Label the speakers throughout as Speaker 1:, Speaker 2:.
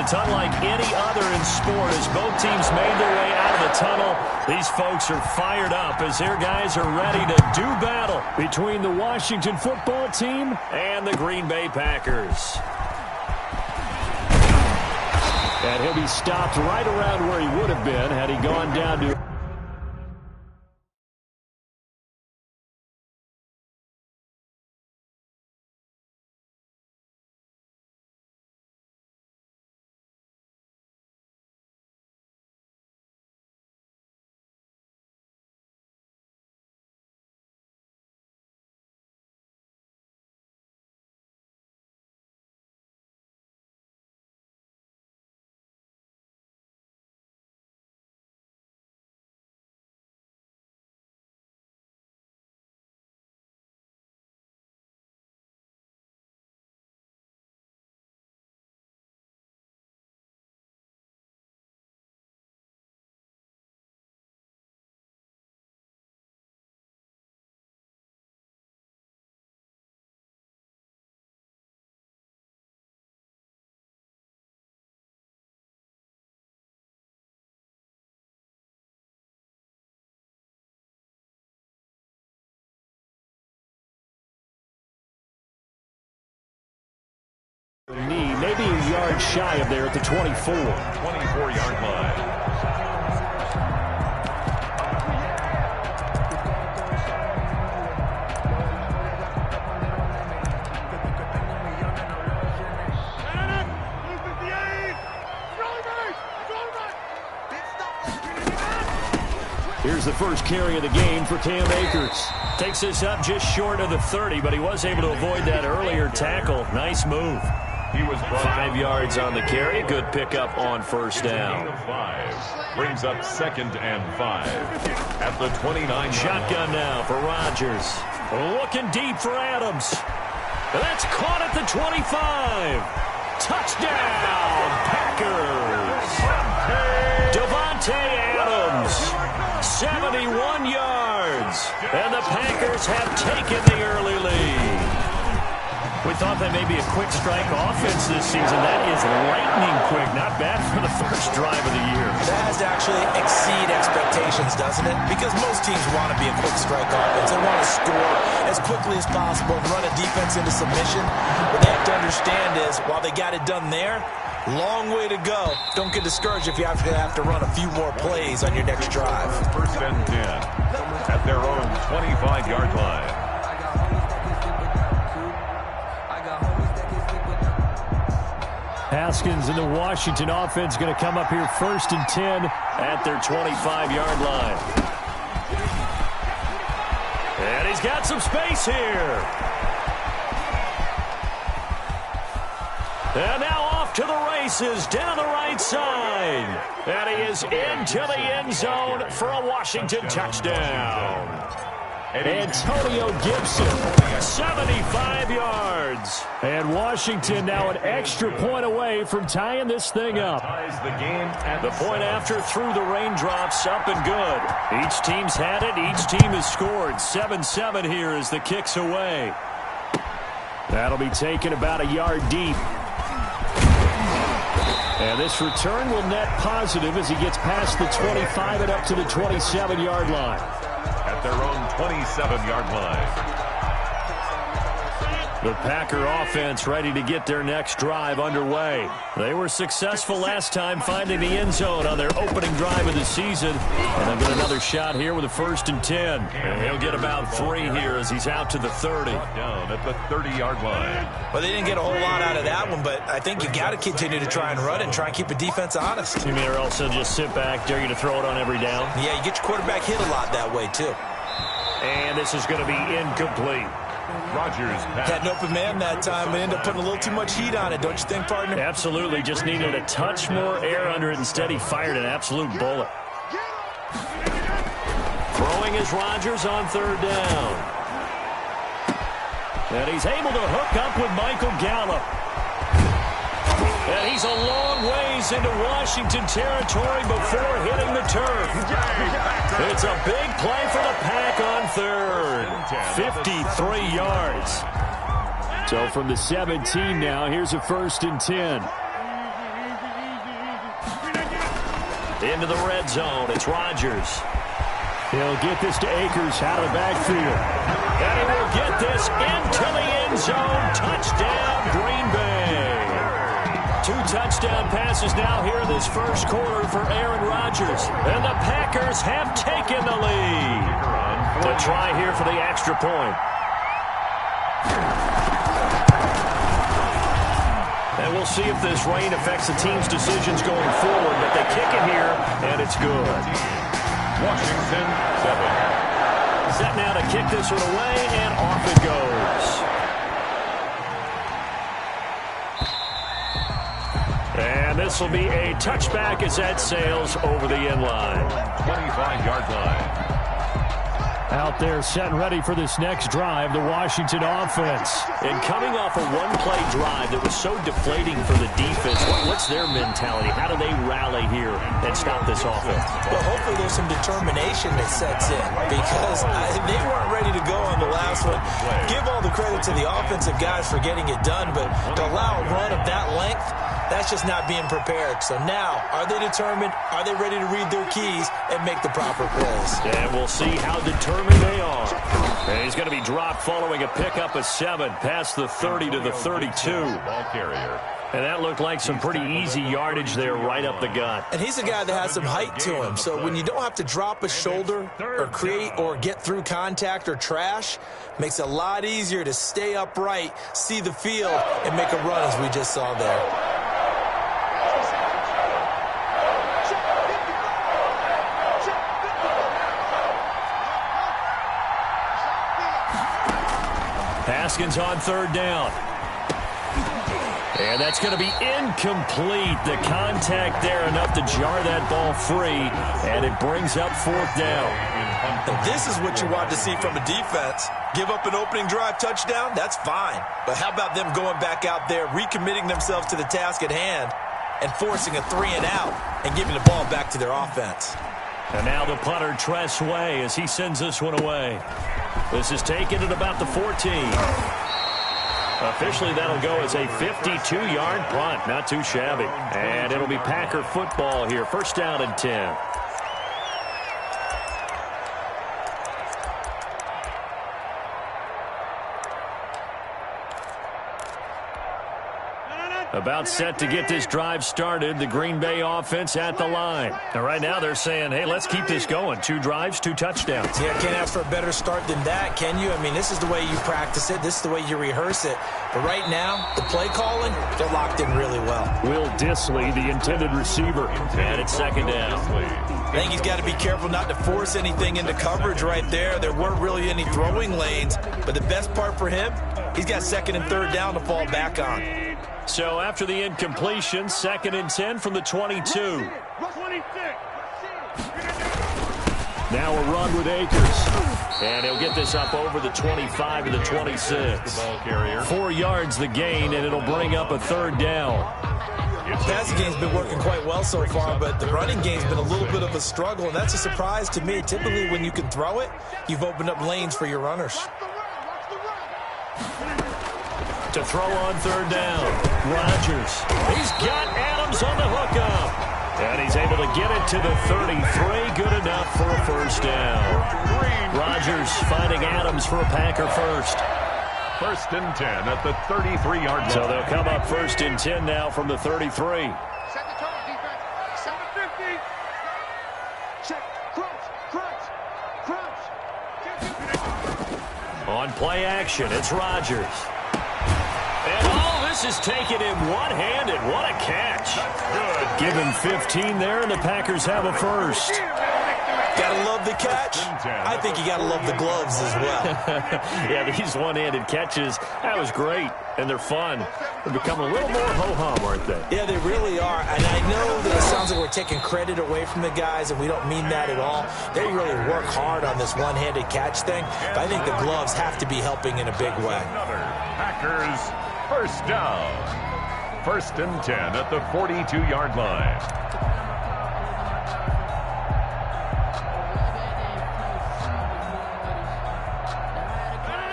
Speaker 1: It's unlike any other in sport as both teams made their way out of the tunnel. These folks are fired up as their guys are ready to do battle between the Washington football team and the Green Bay Packers. And he'll be stopped right around where he would have been had he gone down to... Maybe a yard shy of there at the 24.
Speaker 2: 24-yard line.
Speaker 1: Here's the first carry of the game for Cam Akers. Takes this up just short of the 30, but he was able to avoid that earlier tackle. Nice move.
Speaker 2: He was
Speaker 1: 5 yards on the carry. Good pickup on first down.
Speaker 2: Brings up 2nd and 5 at the 29.
Speaker 1: Shotgun now for Rodgers. Looking deep for Adams. That's caught at the 25. Touchdown, Packers. Devontae Adams, 71 yards. And the Packers have taken the early lead. We thought that may be a quick strike offense this season. That is lightning quick. Not bad for the first drive of the year.
Speaker 3: That has to actually exceed expectations, doesn't it? Because most teams want to be a quick strike offense. They want to score as quickly as possible and run a defense into submission. What they have to understand is, while they got it done there, long way to go. Don't get discouraged if you have to run a few more plays on your next drive.
Speaker 2: 1st and 10 at their own 25-yard line.
Speaker 1: Haskins and the Washington offense going to come up here 1st and 10 at their 25-yard line. And he's got some space here. And now off to the races down the right side. And he is into the end zone for a Washington touchdown. Antonio Gibson, 75 yards. And Washington now an extra point away from tying this thing up. The point after through the raindrops, up and good. Each team's had it. Each team has scored. 7-7 here as the kick's away. That'll be taken about a yard deep. And this return will net positive as he gets past the 25 and up to the 27-yard line.
Speaker 2: At their own 27-yard line.
Speaker 1: The Packer offense ready to get their next drive underway. They were successful last time finding the end zone on their opening drive of the season. And they'll get another shot here with a 1st and 10. And he'll get about 3 here as he's out to the 30.
Speaker 2: Down at the 30-yard line.
Speaker 3: Well, they didn't get a whole lot out of that one, but I think you got to continue to try and run and try and keep the defense honest.
Speaker 1: You mean or else they'll just sit back, dare you to throw it on every down?
Speaker 3: Yeah, you get your quarterback hit a lot that way, too.
Speaker 1: And this is going to be incomplete.
Speaker 2: Rodgers
Speaker 3: had an open man that time, but ended up putting a little too much heat on it, don't you think, partner?
Speaker 1: Absolutely. Just needed a touch more air under it. Instead, he fired an absolute bullet. Throwing is Rodgers on 3rd down. And he's able to hook up with Michael Gallup. And he's a long ways into Washington territory before hitting the turf. It's a big play for the Pack on 3rd. 53 yards. So from the 17 now, here's a 1st and 10. Into the red zone, it's Rodgers. He'll get this to Akers out of the backfield. And he will get this into the end zone. Touchdown, Green Bay. 2 touchdown passes now here in this first quarter for Aaron Rodgers. And the Packers have taken the lead. The try here for the extra point. And we'll see if this rain affects the team's decisions going forward. But they kick it here, and it's good.
Speaker 2: Washington 7.
Speaker 1: Set now to kick this one away, and off it goes. And this will be a touchback as that sails over the end line.
Speaker 2: 25-yard line.
Speaker 1: Out there set and ready for this next drive, the Washington offense. And coming off a one-play drive that was so deflating for the defense, what's their mentality? How do they rally here and stop this offense?
Speaker 3: Well, hopefully there's some determination that sets in because they weren't ready to go on the last one. Give all the credit to the offensive guys for getting it done, but to allow a run of that length, that's just not being prepared. So now, are they determined? Are they ready to read their keys and make the proper plays?
Speaker 1: And we'll see how determined they are. And he's going to be dropped following a pickup of 7 past the 30 to the 32.
Speaker 2: Ball carrier.
Speaker 1: And that looked like some pretty easy yardage there right up the gut.
Speaker 3: And he's a guy that has some height to him. So when you don't have to drop a shoulder or create or get through contact or trash, makes it a lot easier to stay upright, see the field, and make a run as we just saw there.
Speaker 1: Haskins on 3rd down. And that's going to be incomplete. The contact there enough to jar that ball free, and it brings up 4th down.
Speaker 3: And this is what you want to see from a defense. Give up an opening drive touchdown, that's fine. But how about them going back out there, recommitting themselves to the task at hand, and forcing a 3-and-out and giving the ball back to their offense.
Speaker 1: And now the punter, Tress Way, as he sends this one away. This is taken at about the 14. Officially, that'll go as a 52-yard punt. Not too shabby. And it'll be Packer football here. 1st down and 10. About set to get this drive started. The Green Bay offense at the line. And right now they're saying, hey, let's keep this going. 2 drives, 2 touchdowns.
Speaker 3: Yeah, can't ask for a better start than that, can you? I mean, this is the way you practice it. This is the way you rehearse it. But right now, the play calling, they're locked in really well.
Speaker 1: Will Dissly, the intended receiver. And it's 2nd down.
Speaker 3: I think he's got to be careful not to force anything into coverage right there. There weren't really any throwing lanes. But the best part for him, he's got 2nd and 3rd down to fall back on.
Speaker 1: So after the incompletion, 2nd and 10 from the 22. Now a run with Akers. And he'll get this up over the 25 to the 26. 4 yards the gain, and it'll bring up a 3rd down.
Speaker 3: The passing game's been working quite well so far, but the running game's been a little bit of a struggle, and that's a surprise to me. Typically, when you can throw it, you've opened up lanes for your runners.
Speaker 1: To throw on 3rd down, Rodgers. He's got Adams on the hookup. And he's able to get it to the 33. Good enough for a 1st down. Rodgers finding Adams for a Packer first.
Speaker 2: 1st and 10 at the 33-yard line.
Speaker 1: So they'll come up 1st and 10 now from the 33.
Speaker 4: Set the tone, defense. 7-50. Check. Crunch.
Speaker 1: On play action, it's Rodgers. And all this is taken in one-handed. What a catch. Good. Give him 15 there, and the Packers have a first.
Speaker 3: Gotta love the catch. I think you gotta love the gloves as well.
Speaker 1: Yeah, these one-handed catches, that was great, and they're fun. They're becoming a little more ho-hum, aren't they?
Speaker 3: Yeah, they really are. And I know that it sounds like we're taking credit away from the guys, and we don't mean that at all. They really work hard on this one-handed catch thing, but I think the gloves have to be helping in a big way.
Speaker 2: Packers 1st down. 1st and 10 at the 42-yard line.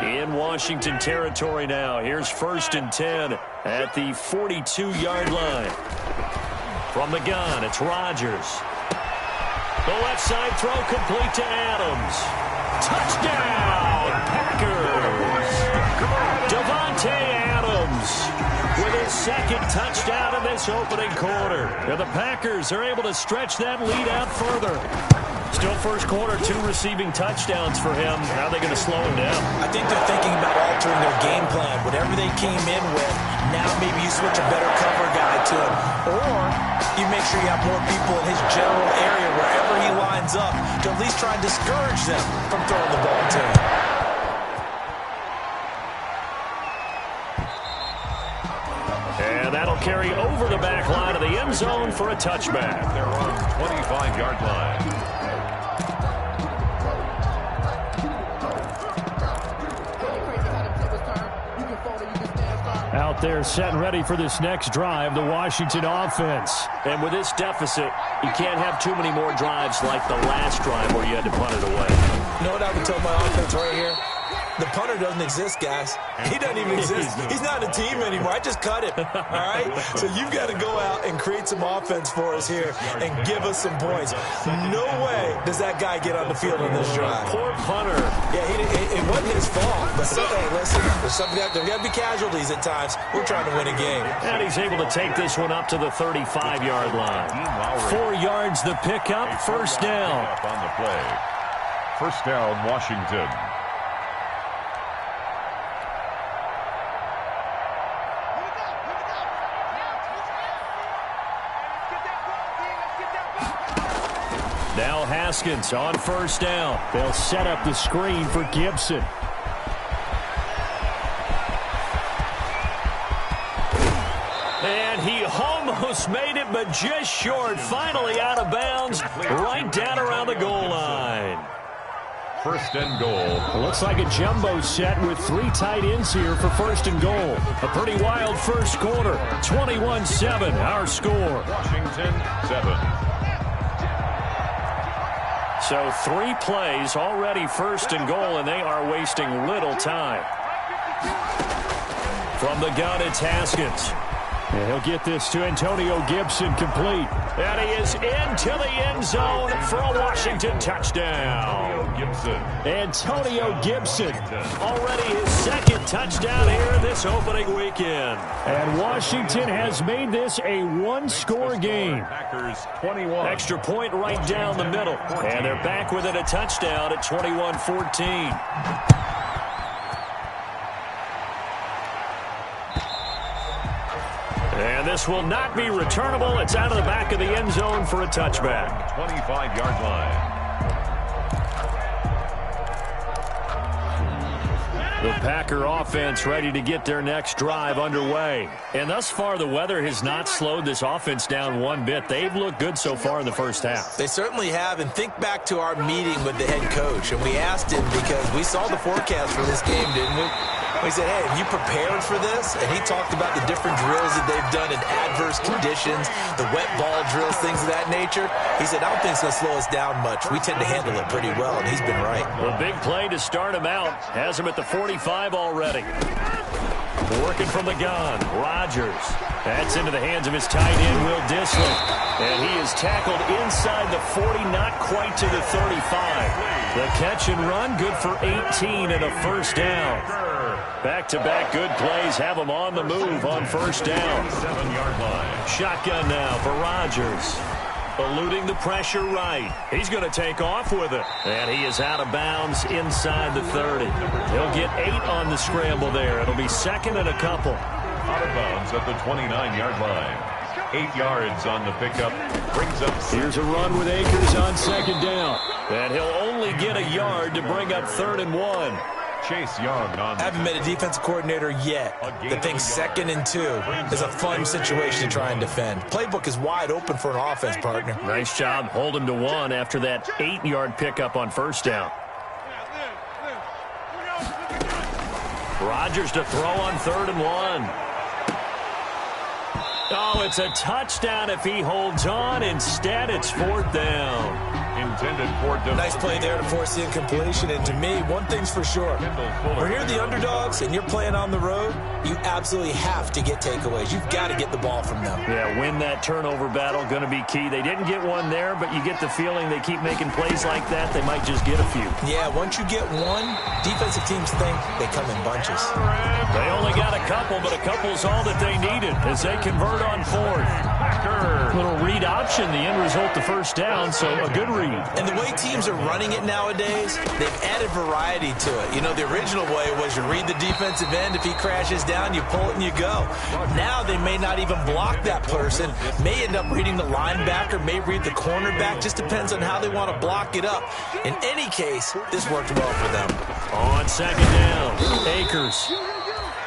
Speaker 1: In Washington territory now. Here's 1st and 10 at the 42-yard line. From the gun, it's Rodgers. The left side throw complete to Adams. Touchdown, Packers. Davante Adams with his second touchdown in this opening quarter. And the Packers are able to stretch that lead out further. Still first quarter, 2 receiving touchdowns for him. How are they going to slow him down?
Speaker 3: I think they're thinking about altering their game plan. Whatever they came in with, now maybe you switch a better cover guy to him. Or you make sure you have more people in his general area wherever he lines up to at least try and discourage them from throwing the ball to him.
Speaker 1: And that'll carry over the back line of the end zone for a touchback.
Speaker 2: They're on 25-yard line.
Speaker 1: Out there set and ready for this next drive, the Washington offense. And with this deficit, you can't have too many more drives like the last drive where you had to punt it away.
Speaker 3: You know what I would tell my offense right here? The punter doesn't exist, guys. He doesn't even exist. He's not a team anymore. I just cut him, all right? So you've got to go out and create some offense for us here and give us some points. No way does that guy get on the field in this drive.
Speaker 1: Poor punter.
Speaker 3: Yeah, it wasn't his fault. But hey, listen, there's got to be casualties at times. We're trying to win a game.
Speaker 1: And he's able to take this one up to the 35-yard line. 4 yards the pickup, first down.
Speaker 2: On the play. First down, Washington.
Speaker 1: Now Haskins on first down. They'll set up the screen for Gibson. And he almost made it, but just short. Finally out of bounds, right down around the goal line.
Speaker 2: First and goal.
Speaker 1: Looks like a jumbo set with 3 tight ends here for first and goal. A pretty wild first quarter. 21-7, our score.
Speaker 2: Washington, 7.
Speaker 1: So 3 plays already first and goal, and they are wasting little time. From the gun, it's Haskins. And he'll get this to Antonio Gibson complete. And he is into the end zone for a Washington touchdown. Antonio Gibson, already his second touchdown here in this opening weekend. And Washington has made this a 1-score game.
Speaker 2: Packers 21.
Speaker 1: Extra point right down the middle. And they're back within a touchdown at 21-14. And this will not be returnable. It's out of the back of the end zone for a touchback.
Speaker 2: 25-yard line.
Speaker 1: The Packer offense ready to get their next drive underway. And thus far, the weather has not slowed this offense down one bit. They've looked good so far in the first half.
Speaker 3: They certainly have. And think back to our meeting with the head coach. And we asked him because we saw the forecast for this game, didn't we? We said, hey, have you prepared for this? And he talked about the different drills that they've done in adverse conditions, the wet ball drills, things of that nature. He said, I don't think it's going to slow us down much. We tend to handle it pretty well, and he's been right.
Speaker 1: The big play to start him out has him at the 45 already. Working from the gun, Rodgers. That's into the hands of his tight end, Will Dissly. And he is tackled inside the 40, not quite to the 35. The catch and run, good for 18 and a first down. Back-to-back good plays have him on the move on first down.
Speaker 2: 7-yard line.
Speaker 1: Shotgun now for Rodgers. Eluding the pressure right. He's going to take off with it. And he is out of bounds inside the 30. He'll get 8 on the scramble there. It'll be second and a couple.
Speaker 2: Out of bounds at the 29-yard line. 8 yards on the pickup. Brings up 6.
Speaker 1: Here's a run with Akers on second down. And he'll only get a yard to bring up 3rd and 1.
Speaker 2: Chase Young on.
Speaker 3: Haven't met a defensive coordinator yet that thinks 2nd and 2 is a fun situation to try and defend. Playbook is wide open for an offense, partner.
Speaker 1: Nice job. Hold him to 1 after that 8-yard pickup on first down. Rodgers to throw on 3rd and 1. Oh, it's a touchdown if he holds on. Instead, it's 4th down.
Speaker 2: intended for
Speaker 3: Nice play there to force the incompletion. And to me, one thing's for sure. When you're the underdogs and you're playing on the road, you absolutely have to get takeaways. You've got to get the ball from them.
Speaker 1: Yeah, win that turnover battle, going to be key. They didn't get one there, but you get the feeling they keep making plays like that, they might just get a few.
Speaker 3: Yeah, once you get one, defensive teams think they come in bunches.
Speaker 1: They only got a couple, but a couple's all that they needed as they convert on fourth. Little read option, the end result, the first down, so a good read.
Speaker 3: And the way teams are running it nowadays, they've added variety to it. You know, the original way was you read the defensive end. If he crashes down, you pull it and you go. Now they may not even block that person, may end up reading the linebacker, may read the cornerback. Just depends on how they want to block it up. In any case, this worked well for them.
Speaker 1: On second down, Akers.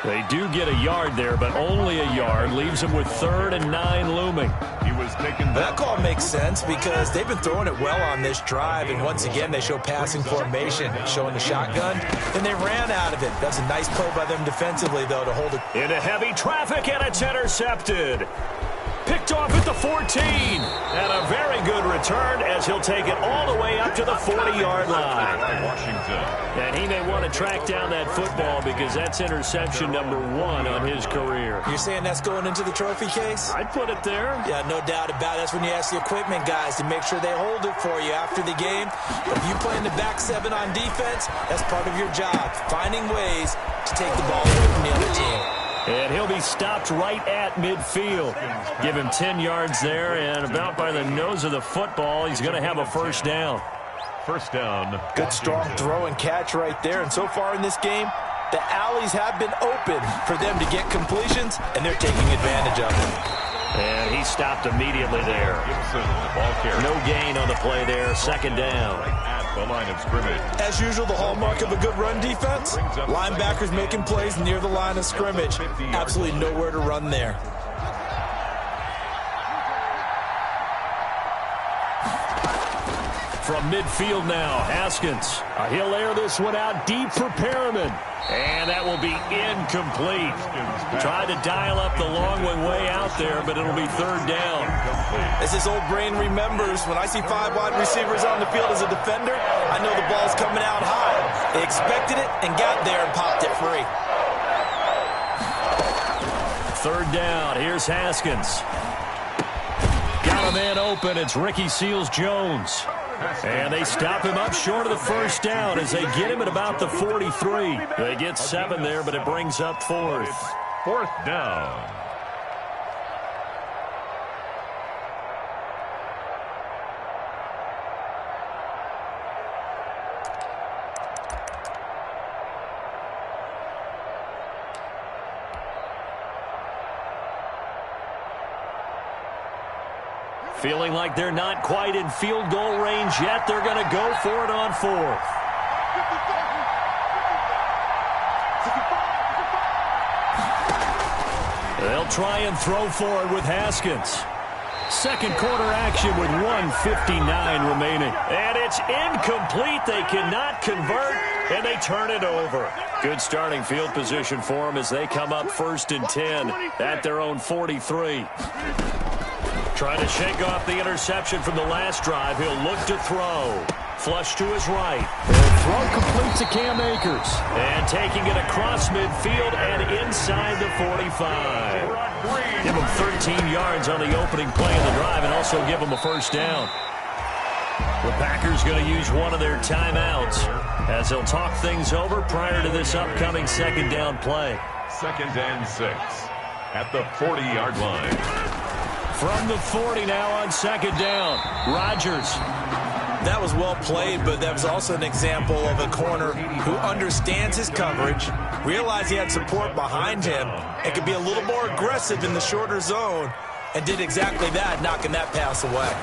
Speaker 1: They do get a yard there, but only a yard. Leaves them with 3rd and 9 looming.
Speaker 2: He was taken.
Speaker 3: That call makes sense because they've been throwing it well on this drive, and once again they show passing formation, showing the shotgun, and they ran out of it. That's a nice play by them defensively, though, to hold it.
Speaker 1: Into heavy traffic, and it's intercepted. Picked off at the 14. And a very good return as he'll take it all the way up to the 40-yard line.
Speaker 2: Washington.
Speaker 1: And he may want to track down that football because that's interception number 1 on his career.
Speaker 3: You're saying that's going into the trophy case?
Speaker 1: I'd put it there.
Speaker 3: Yeah, no doubt about it. That's when you ask the equipment guys to make sure they hold it for you after the game. But if you play in the back 7 on defense, that's part of your job, finding ways to take the ball away from the other team.
Speaker 1: And he'll be stopped right at midfield. Give him 10 yards there, and about by the nose of the football, he's going to have a first down.
Speaker 2: First down.
Speaker 3: Good strong throw and catch right there. And so far in this game, the alleys have been open for them to get completions, and they're taking advantage of it.
Speaker 1: And he stopped immediately there.
Speaker 2: Gibson, ball carrier.
Speaker 1: No gain on the play there. Second down.
Speaker 2: At the line of scrimmage.
Speaker 3: As usual, the hallmark of a good run defense, linebackers making plays near the line of scrimmage. Absolutely nowhere to run there.
Speaker 1: From midfield now, Haskins. He'll air this one out deep for Perriman. And that will be incomplete. Tried to dial up the long one way out there, but it'll be 3rd down.
Speaker 3: As his old brain remembers, when I see 5 wide receivers on the field as a defender, I know the ball's coming out high. They expected it and got there and popped it free.
Speaker 1: 3rd down. Here's Haskins. Got a man open. It's Ricky Seals-Jones. And they stop him up short of the first down as they get him at about the 43. They get 7 there, but it brings up 4th.
Speaker 2: 4th down.
Speaker 1: Feeling like they're not quite in field goal range yet. They're going to go for it on 4th. They'll try and throw for it with Haskins. Second quarter action with 1:59 remaining. And it's incomplete. They cannot convert, and they turn it over. Good starting field position for them as they come up 1st and 10 at their own 43. Trying to shake off the interception from the last drive. He'll look to throw. Flush to his right. The throw complete to Cam Akers. And taking it across midfield and inside the 45. Give him 13 yards on the opening play of the drive and also give him a first down. The Packers going to use one of their timeouts as they'll talk things over prior to this upcoming 2nd down play.
Speaker 2: 2nd and 6 at the 40-yard line.
Speaker 1: From the 40 now on 2nd down. Rodgers.
Speaker 3: That was well played, but that was also an example of a corner who understands his coverage, realized he had support behind him, and could be a little more aggressive in the shorter zone, and did exactly that, knocking that pass away.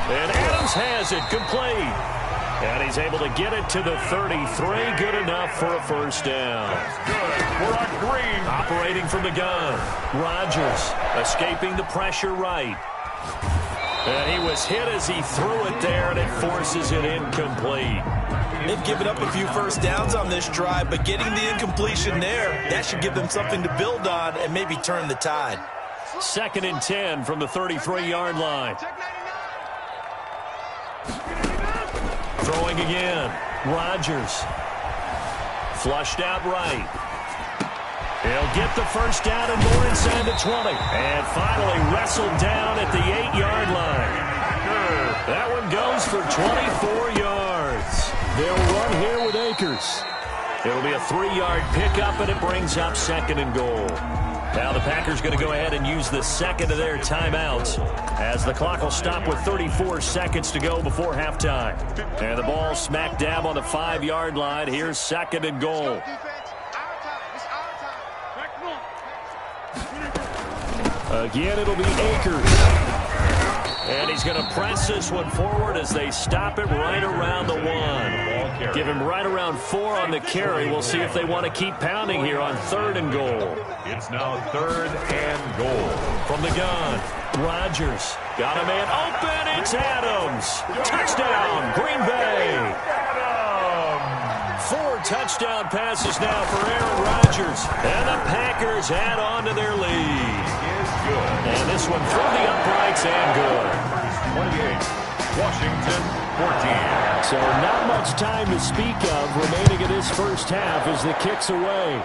Speaker 1: And Adams has it complete. And he's able to get it to the 33. Good enough for a first down.
Speaker 2: We're on green.
Speaker 1: Operating from the gun. Rodgers escaping the pressure right. And he was hit as he threw it there, and it forces it incomplete.
Speaker 3: They've given up a few first downs on this drive, but getting the incompletion there, that should give them something to build on and maybe turn the tide.
Speaker 1: 2nd and 10 from the 33-yard line. Throwing again. Rodgers. Flushed out right. He'll get the first down and more inside the 20. And finally wrestled down at the 8-yard line. That one goes for 24 yards. They'll run here with Akers. It'll be a 3-yard pickup, and it brings up 2nd and goal. Now the Packers going to go ahead and use the second of their timeouts as the clock will stop with 34 seconds to go before halftime. And the ball smack dab on the 5-yard line. Here's 2nd and goal. Again, it'll be Akers. And he's going to press this one forward as they stop it right around the 1. Give him right around 4 on the carry. We'll see if they want to keep pounding here on 3rd and goal.
Speaker 2: It's now 3rd and goal.
Speaker 1: From the gun, Rodgers. Got a man open. It's Adams. Touchdown, Green Bay. 4 touchdown passes now for Aaron Rodgers. And the Packers add on to their lead. And this one through the uprights and good.
Speaker 2: 28, Washington 14.
Speaker 1: So not much time to speak of remaining in this first half as the kick's away.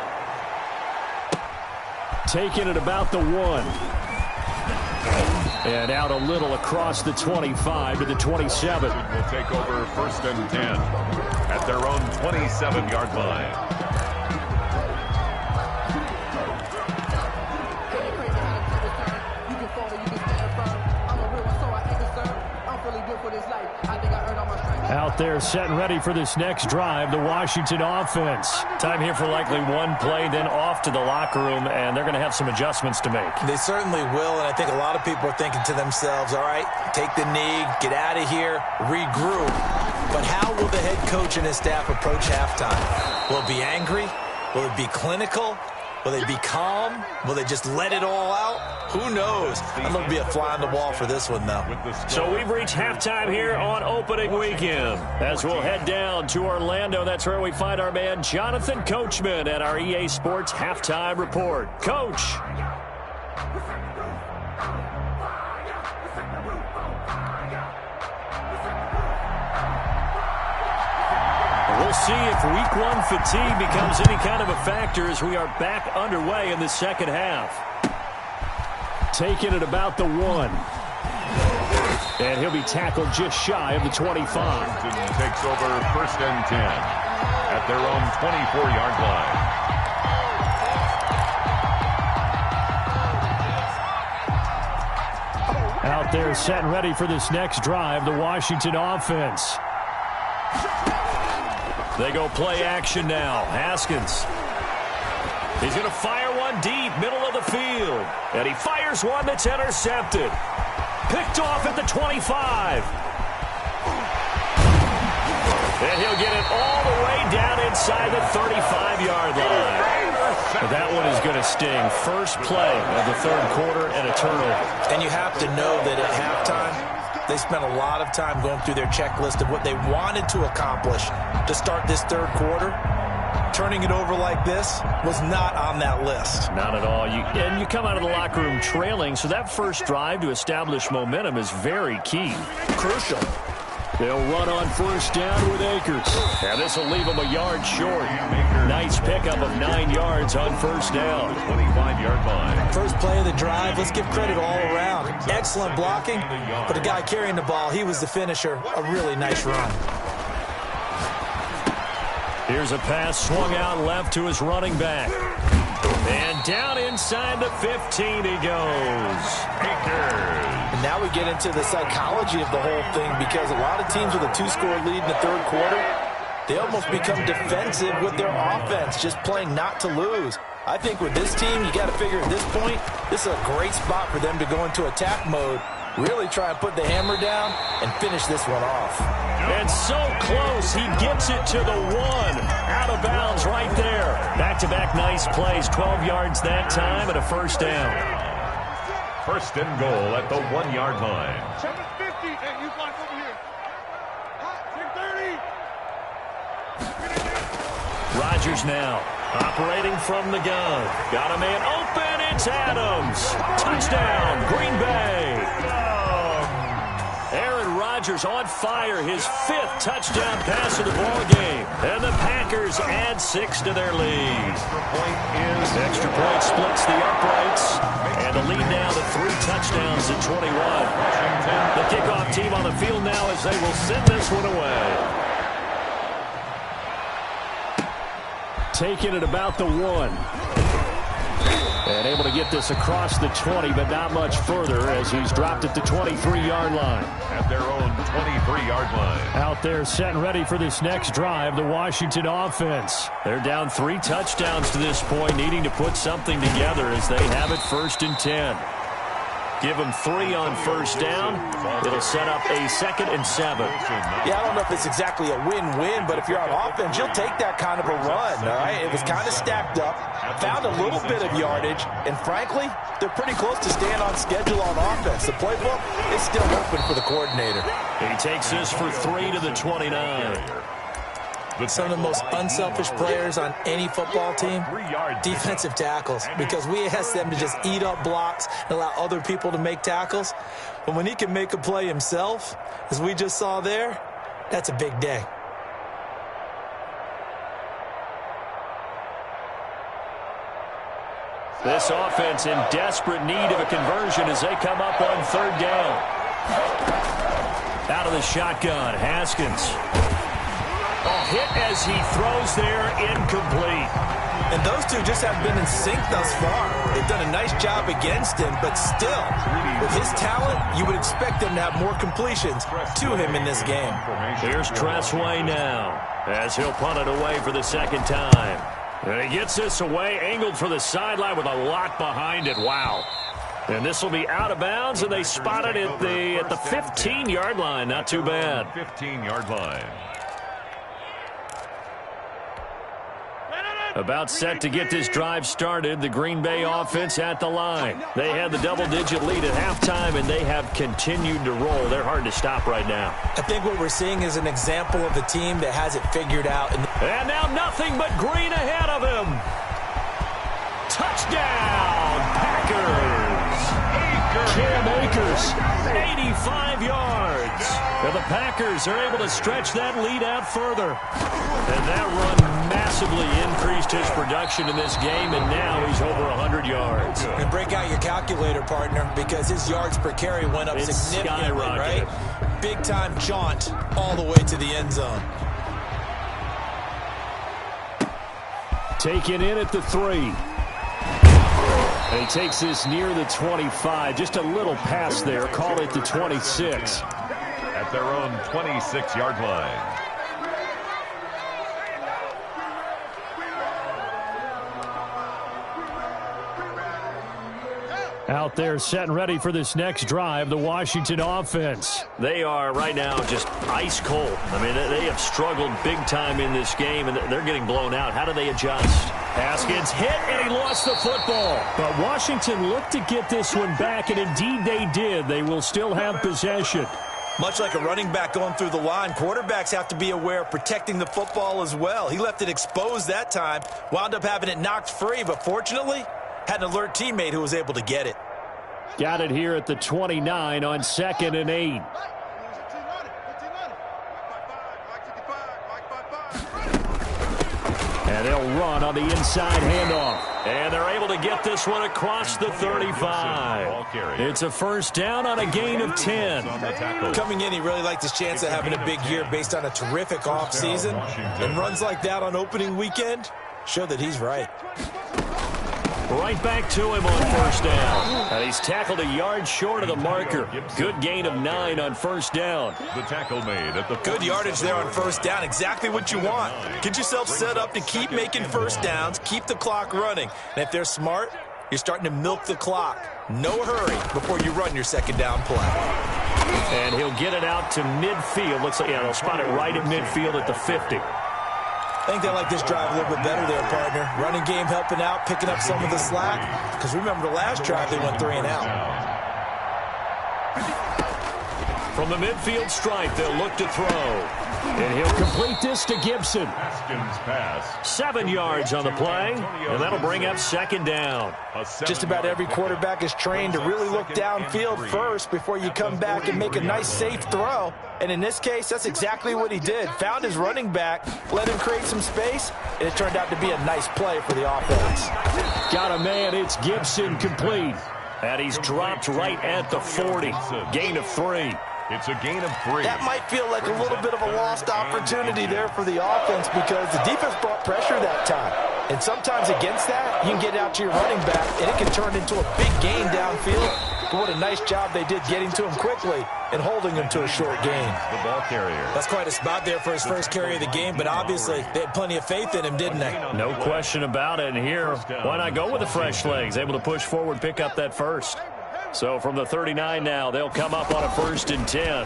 Speaker 1: Taking it about the 1. And out a little across the 25 to the 27.
Speaker 2: Will take over 1st and 10 at their own 27-yard line.
Speaker 1: Out there set and ready for this next drive, the Washington offense. Time here for likely one play, then off to the locker room, and they're going to have some adjustments to make.
Speaker 3: They certainly will, and I think a lot of people are thinking to themselves, all right, take the knee, get out of here, regroup. But how will the head coach and his staff approach halftime? Will it be angry? Will it be clinical? Will they be calm? Will they just let it all out? Who knows? I'm going to be a fly on the wall for this one, though.
Speaker 1: So we've reached halftime here on opening weekend. As we'll head down to Orlando, that's where we find our man Jonathan Coachman at our EA Sports Halftime Report. Coach. We'll see if week 1 fatigue becomes any kind of a factor as we are back underway in the second half. Taking it about the 1. And he'll be tackled just shy of the 25.
Speaker 2: Washington takes over 1st and 10 at their own 24-yard line.
Speaker 1: Out there set and ready for this next drive, the Washington offense. They go play action now. Haskins. He's going to fire one deep, middle of the field. And he fires one that's intercepted. Picked off at the 25. And he'll get it all the way down inside the 35-yard line. But that one is going to sting. First play of the 3rd quarter and a turnover.
Speaker 3: And you have to know that at halftime, they spent a lot of time going through their checklist of what they wanted to accomplish to start this 3rd quarter. Turning it over like this was not on that list.
Speaker 1: Not at all. And you come out of the locker room trailing, so that first drive to establish momentum is very key.
Speaker 3: Crucial.
Speaker 1: They'll run on 1st down with Akers. And this will leave them a yard short. Nice pickup of 9 yards on 1st down.
Speaker 2: 25-yard line.
Speaker 3: First play of the drive, let's give credit all around. Excellent blocking, but the guy carrying the ball, he was the finisher. A really nice run.
Speaker 1: Here's a pass swung out left to his running back. And down inside the 15 he goes.
Speaker 2: Akers.
Speaker 3: And now we get into the psychology of the whole thing because a lot of teams with a 2-score lead in the 3rd quarter, they almost become defensive with their offense, just playing not to lose. I think with this team, you got to figure at this point, this is a great spot for them to go into attack mode, really try and put the hammer down and finish this one off.
Speaker 1: And so close, he gets it to the 1. Out of bounds right there. Back-to-back nice plays, 12 yards that time and a 1st down.
Speaker 2: 1st and goal at the 1-yard line.
Speaker 4: 750. Hey, you block over here. Hot, 630.
Speaker 1: Rodgers now operating from the gun. Got a man open. It's Adams. Touchdown, Green Bay. Aaron Rodgers Rodgers on fire, his 5th touchdown pass of the ball game. And the Packers add 6 to their lead. Extra point splits the uprights. And the lead now to 3 touchdowns at 21. The kickoff team on the field now as they will send this one away. Taking it about the 1. And able to get this across the 20, but not much further as he's dropped at the 23-yard line.
Speaker 2: At their own 23-yard line.
Speaker 1: Out there set and ready for this next drive, the Washington offense. They're down 3 touchdowns to this point, needing to put something together as they have it 1st and 10. Give them 3 on 1st down. It'll set up a 2nd and 7.
Speaker 3: Yeah, I don't know if it's exactly a win-win, but if you're on offense, you'll take that kind of a run, all right? It was kind of stacked up, found a little bit of yardage, and frankly, they're pretty close to staying on schedule on offense. The playbook is still open for the coordinator.
Speaker 1: He takes this for 3 to the 29.
Speaker 3: Some of the most unselfish players on any football team, defensive tackles, because we ask them to just eat up blocks and allow other people to make tackles. But when he can make a play himself, as we just saw there, that's a big day.
Speaker 1: This offense in desperate need of a conversion as they come up on 3rd down. Out of the shotgun, Haskins. A hit as he throws there, incomplete.
Speaker 3: And those two just have been in sync thus far. They've done a nice job against him, but still, with his talent, you would expect them to have more completions to him in this game.
Speaker 1: Here's Tressway now, as he'll punt it away for the 2nd time. And he gets this away, angled for the sideline with a lot behind it. Wow. And this will be out of bounds, and they spot it at the 15-yard line. Not too bad.
Speaker 2: 15-yard line.
Speaker 1: About set to get this drive started, the Green Bay offense at the line. They had the double-digit lead at halftime, and they have continued to roll. They're hard to stop right now.
Speaker 3: I think what we're seeing is an example of a team that has it figured out.
Speaker 1: And now nothing but green ahead of him. Touchdown, Packers. Cam Akers, 85 yards. And the Packers are able to stretch that lead out further. And that run massively increased his production in this game, and now he's over 100 yards.
Speaker 3: And break out your calculator, partner, because his yards per carry went up significantly, right? Big-time jaunt all the way to the end zone.
Speaker 1: Taken in at the 3. And he takes this near the 25. Just a little pass there. Call it the 26.
Speaker 2: At their own 26-yard line.
Speaker 1: Out there set and ready for this next drive, the Washington offense. They are right now just ice cold. I mean, they have struggled big time in this game, and they're getting blown out. How do they adjust? Haskins hit, and he lost the football. But Washington looked to get this one back, and indeed they did. They will still have possession.
Speaker 3: Much like a running back going through the line, quarterbacks have to be aware of protecting the football as well. He left it exposed that time, wound up having it knocked free, but fortunately, had an alert teammate who was able to get it.
Speaker 1: Got it here at the 29 on 2nd and 8. And they'll run on the inside handoff. And they're able to get this one across the 35. It's a 1st down on a gain of 10.
Speaker 3: Coming in, he really liked his chance of having a big year based on a terrific offseason. And runs like that on opening weekend show that he's right.
Speaker 1: Right back to him on 1st down. And he's tackled a yard short of the marker. Good gain of 9 on 1st down.
Speaker 2: The tackle made at the
Speaker 3: good yardage there on 1st down. Exactly what you want. Get yourself set up to keep making 1st downs, keep the clock running. And if they're smart, you're starting to milk the clock. No hurry before you run your 2nd down play.
Speaker 1: And he'll get it out to midfield. Looks like, they'll spot it right at midfield at the 50.
Speaker 3: I think they like this drive a little bit better there, partner. Running game helping out, picking up some of the slack. Because remember the last drive, they went 3 and out.
Speaker 1: From the midfield stripe, they'll look to throw. And he'll complete this to Gibson.
Speaker 2: Haskins pass.
Speaker 1: 7 yards on the play, and that'll bring up second down.
Speaker 3: Just about every quarterback is trained to really look downfield first before you come back and make a nice, safe throw. And in this case, that's exactly what he did. Found his running back, let him create some space, and it turned out to be a nice play for the offense.
Speaker 1: Got a man, it's Gibson complete. And he's dropped right at the 40. Gain of 3.
Speaker 2: It's a gain of 3.
Speaker 3: That might feel like a little bit of a lost opportunity there for the offense because the defense brought pressure that time. And sometimes against that, you can get out to your running back, and it can turn into a big gain downfield. But what a nice job they did getting to him quickly and holding him to a short gain.
Speaker 2: The ball carrier.
Speaker 3: That's quite a spot there for his first carry of the game, but obviously they had plenty of faith in him, didn't they?
Speaker 1: No question about it. And here, why not go with the fresh legs? Able to push forward, pick up that first. So from the 39 now, they'll come up on a 1st and 10.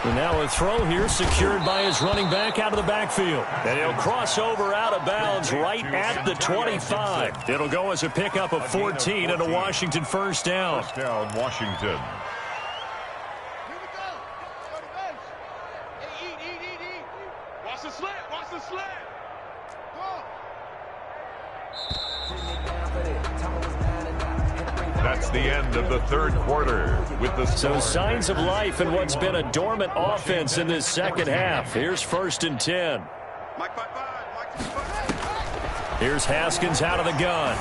Speaker 1: And now a throw here secured by his running back out of the backfield. And he'll cross over out of bounds right at the 25. It'll go as a pickup of 14 and a Washington first down.
Speaker 2: First down, Washington.
Speaker 4: Here we go. Go to bench. Hey, eat. Watch the slant. Watch the slant. Go.
Speaker 2: That's the end of the third quarter with the
Speaker 1: So
Speaker 2: score.
Speaker 1: signs of life in what's been a dormant offense in this second half. Here's 1st and 10.
Speaker 4: Mike 5-5.
Speaker 1: Here's Haskins out of the gun.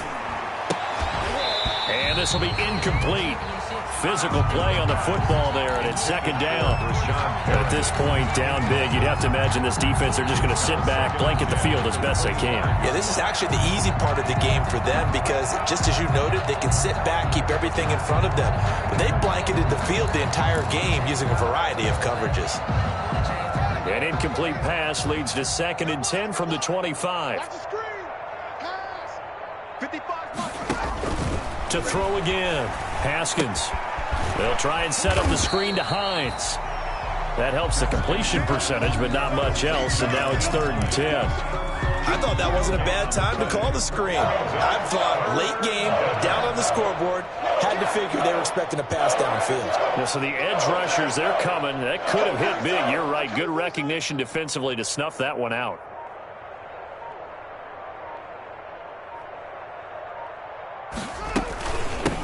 Speaker 1: And this will be incomplete. Physical play on the football there, and it's second down. At this point, down big, you'd have to imagine this defense, they're just going to sit back, blanket the field as best they can.
Speaker 3: Yeah, this is actually the easy part of the game for them because, just as you noted, they can sit back, keep everything in front of them. But they blanketed the field the entire game using a variety of coverages.
Speaker 1: An incomplete pass leads to 2nd and 10 from the 25.
Speaker 4: Watch the screen. Pass. 55.
Speaker 1: To throw again, Haskins. They'll try and set up the screen to Hines. That helps the completion percentage, but not much else, and now it's 3rd and 10.
Speaker 3: I thought that wasn't a bad time to call the screen. I thought late game, down on the scoreboard, had to figure they were expecting a pass downfield.
Speaker 1: Yeah, so the edge rushers, they're coming. That could have hit big. You're right. Good recognition defensively to snuff that one out.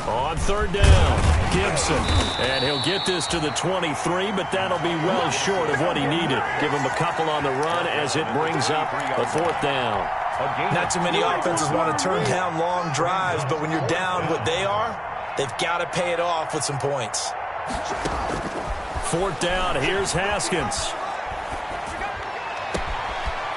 Speaker 1: On 3rd down, Gibson. And he'll get this to the 23, but that'll be well short of what he needed. Give him a couple on the run as it brings up a 4th down.
Speaker 3: Not too many offenses want to turn down long drives, but when you're down what they are, they've got to pay it off with some points.
Speaker 1: 4th down, here's Haskins.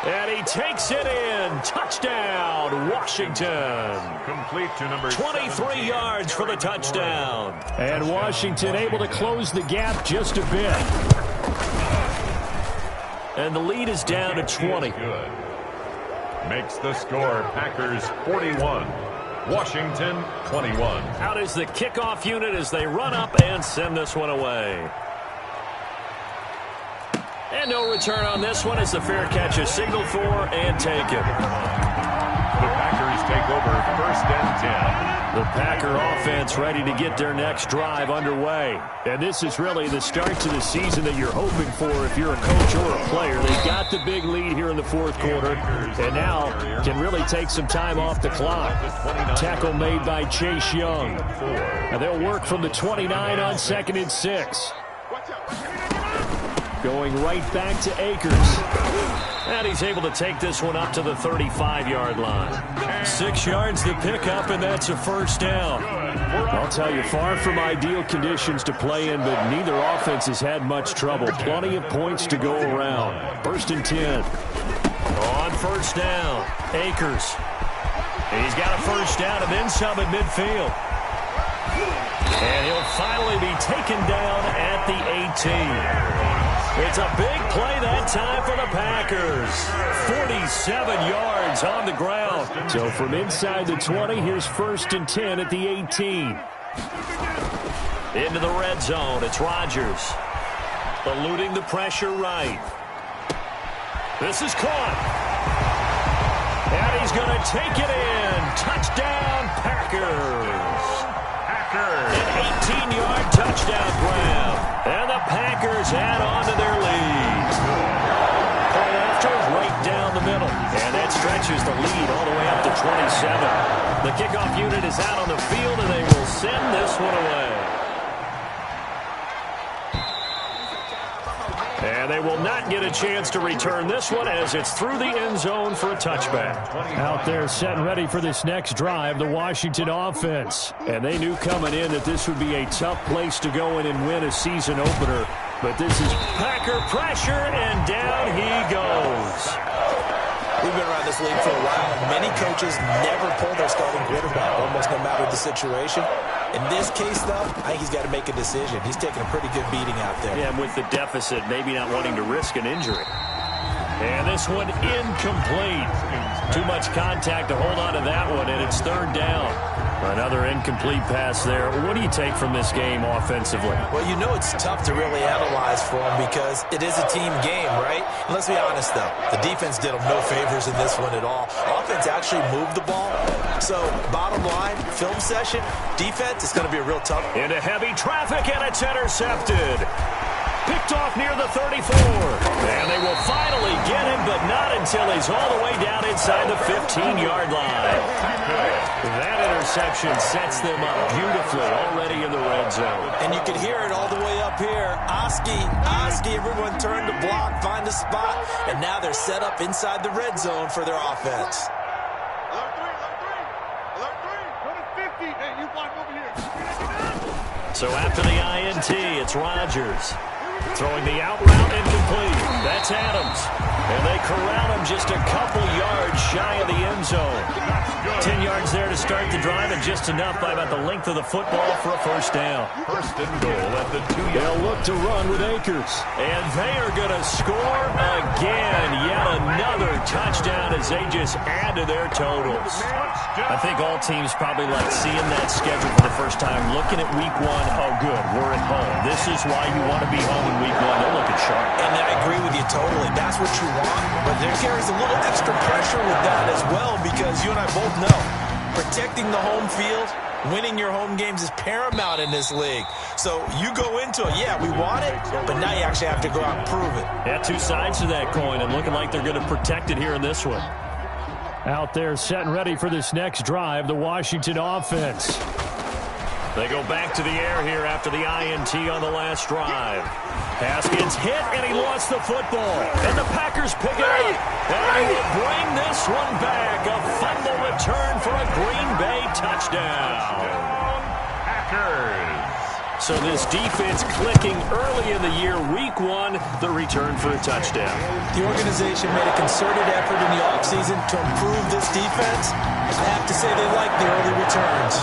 Speaker 1: And he takes it in. Touchdown, Washington.
Speaker 2: Complete to number
Speaker 1: 23 yards for the touchdown. And Washington able to close the gap just a bit. And the lead is down to 20.
Speaker 2: Good. Makes the score Packers 41. Washington 21.
Speaker 1: Out is the kickoff unit as they run up and send this one away. And no return on this one as the fair catch is signaled for and taken.
Speaker 2: The Packers take over 1st and 10.
Speaker 1: The Packer offense ready to get their next drive underway. And this is really the start to the season that you're hoping for if you're a coach or a player. They've got the big lead here in the 4th quarter and now can really take some time off the clock. Tackle made by Chase Young. And they'll work from the 29 on 2nd and 6. Going right back to Akers. And he's able to take this one up to the 35-yard line. 6 yards to pick up, and that's a 1st down. I'll tell you, far from ideal conditions to play in, but neither offense has had much trouble. Plenty of points to go around. 1st and 10. On 1st down, Akers. He's got a 1st down and then some at midfield. And he'll finally be taken down at the 18. It's a big play that time for the Packers. 47 yards on the ground. So from inside the 20, here's 1st and 10 at the 18. Into the red zone, it's Rodgers. Eluding the pressure right. This is caught. And he's going to take it in. Touchdown, Packers. An 18-yard touchdown grab. And the Packers add on to their lead. Point after, right down the middle. And that stretches the lead all the way up to 27. The kickoff unit is out on the field, and they will send this one away. And they will not get a chance to return this one as it's through the end zone for a touchback.
Speaker 5: Out there set and ready for this next drive, the Washington offense. And they knew coming in that this would be a tough place to go in and win a season opener. But this is
Speaker 1: Packer pressure, and down he goes.
Speaker 3: We've been around this league for a while, and many coaches never pull their starting quarterback, almost no matter the situation. In this case, though, I think he's got to make a decision. He's taking a pretty good beating out there.
Speaker 1: Yeah, with the deficit, maybe not wanting to risk an injury. And this one incomplete. Too much contact to hold on to that one, and it's third down. Another incomplete pass there. What do you take from this game offensively?
Speaker 3: Well, you know it's tough to really analyze for them because it is a team game, right? And let's be honest, though. The defense did them no favors in this one at all. Offense actually moved the ball. So, bottom line, film session, defense is going to be a real tough one.
Speaker 1: Into heavy traffic, and it's intercepted. Picked off near the 34. And they will finally get him, but not until he's all the way down inside the 15-yard line. That interception sets them up beautifully already in the red zone.
Speaker 3: And you can hear it all the way up here. Oski, everyone turned to block, find a spot, and now they're set up inside the red zone for their offense.
Speaker 1: So after the INT, it's Rodgers. Throwing the out route incomplete. That's Adams. And they corral him just a couple yards shy of the end zone. 10 yards there to start the drive, and just enough by about the length of the football for a first down.
Speaker 2: First and goal at the 2-yard line.
Speaker 5: They'll look to run with Akers.
Speaker 1: And they are going to score again. Yet another touchdown as they just add to their totals. I think all teams probably like seeing that schedule for the first time, looking at week one. Oh, good, we're at home. This is why you want to be home in week one. They're looking sharp.
Speaker 3: And I agree with you totally. That's what you want. But there carries a little extra pressure with that as well, because you and I both know protecting the home field, winning your home games is paramount in this league. So you go into it, yeah, we want it, but now you actually have to go out and prove it.
Speaker 1: Yeah, two sides to that coin, and looking like they're going to protect it here in this one.
Speaker 5: Out there set and ready for this next drive, the Washington offense.
Speaker 1: They go back to the air here after the INT on the last drive. Haskins hit, and he lost the football. And the Packers pick it up. And they will bring this one back. A fumble return for a Green Bay touchdown.
Speaker 2: Packers.
Speaker 1: So this defense clicking early in the year. Week one, the return for a touchdown.
Speaker 3: The organization made a concerted effort in the offseason to improve this defense. I have to say they like the early returns.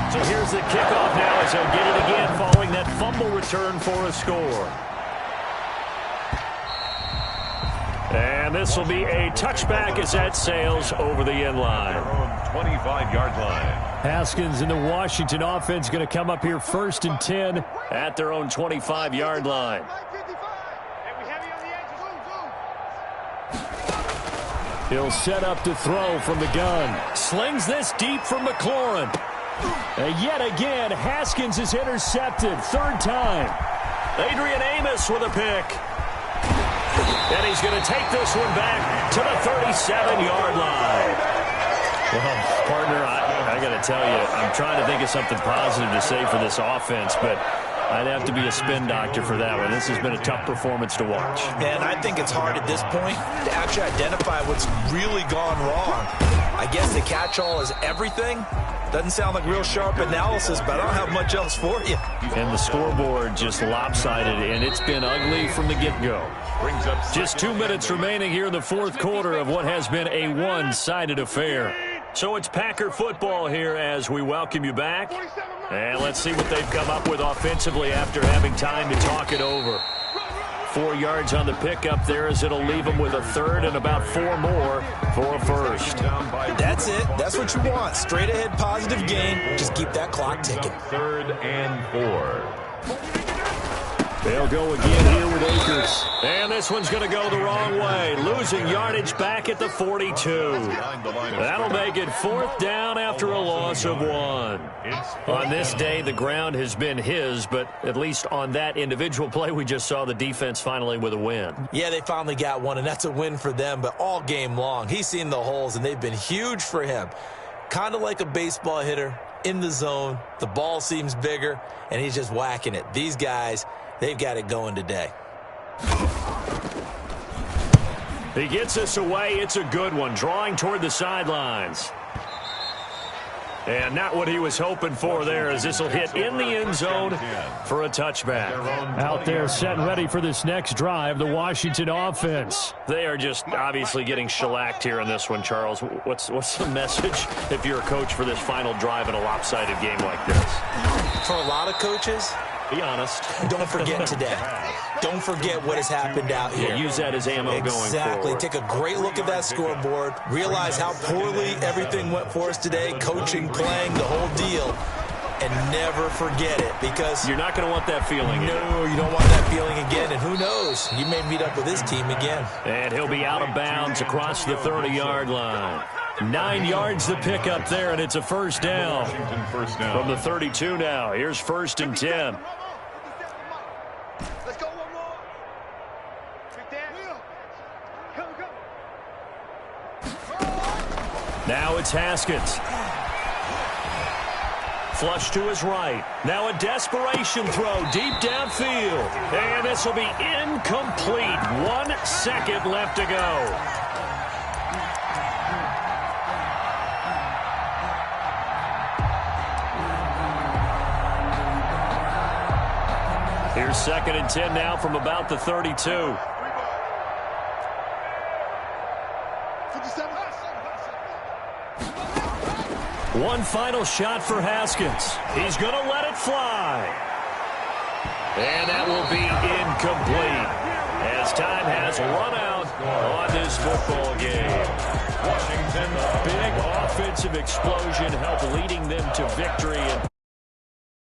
Speaker 1: So here's the kickoff now as they'll get it again following that fumble return for a score. And this will be a touchback as that sails over the end line.
Speaker 2: Their own 25-yard line.
Speaker 5: Haskins and the Washington offense going to come up here first and 10
Speaker 1: at their own 25-yard line.
Speaker 5: He'll set up to throw from the gun.
Speaker 1: Slings this deep for McLaurin.
Speaker 5: And yet again, Haskins is intercepted. Third time.
Speaker 1: Adrian Amos with a pick. And he's going to take this one back to the 37-yard line. Well, partner, I got to tell you, I'm trying to think of something positive to say for this offense, but I'd have to be a spin doctor for that one. This has been a tough performance to watch.
Speaker 3: And I think it's hard at this point to actually identify what's really gone wrong. I guess the catch-all is everything. Doesn't sound like real sharp analysis, but I don't have much else for you.
Speaker 1: And the scoreboard just lopsided, and it's been ugly from the get-go. Just 2 minutes remaining here in the fourth quarter of what has been a one-sided affair. So it's Packer football here as we welcome you back. And let's see what they've come up with offensively after having time to talk it over. 4 yards on the pickup there as it'll leave them with a third and about 4 more for a first.
Speaker 3: That's it. That's what you want. Straight ahead positive game. Just keep that clock ticking.
Speaker 2: Third and 4.
Speaker 5: They'll go again here with Akers. And this one's going to go the wrong way. Losing yardage back at the 42. That'll make it 4th down after a loss of 1. On this day, the ground has been his, but at least on that individual play, we just saw the defense finally with a win.
Speaker 3: Yeah, they finally got one, and that's a win for them, but all game long, he's seen the holes, and they've been huge for him. Kind of like a baseball hitter in the zone. The ball seems bigger, and he's just whacking it. These guys, they've got it going today.
Speaker 5: He gets us away. It's a good one, drawing toward the sidelines. And not what he was hoping for there, as this will hit in the end zone for a touchback. Out there set and ready for this next drive, the Washington offense. They are just obviously getting shellacked here in this one, Charles. What's the message if you're a coach for this final drive in a lopsided game like this?
Speaker 3: For a lot of coaches,
Speaker 5: be honest.
Speaker 3: Don't forget today. Don't forget what has happened out here.
Speaker 5: Yeah, use that as ammo going forward.
Speaker 3: Exactly. Take a great look at that scoreboard. Realize how poorly everything went for us today. Coaching, playing, the whole deal. And never forget it, because
Speaker 5: you're not going to want that feeling again.
Speaker 3: No, you don't want that feeling again. And who knows? You may meet up with this team again.
Speaker 5: And he'll be out of bounds across the 30-yard line. 9 yards the pick up there, and it's a first down. From the 32 now. Here's 1st and 10.
Speaker 4: Let's go one more. Big Dan. Come.
Speaker 5: Now it's Haskins. Flush to his right. Now a desperation throw deep downfield. And this will be incomplete. 1 second left to go. Here's 2nd and 10 now from about the 32. 1 final shot for Haskins. He's going to let it fly. And that will be incomplete, as time has run out on this football game. Washington's big offensive explosion helped leading them to victory.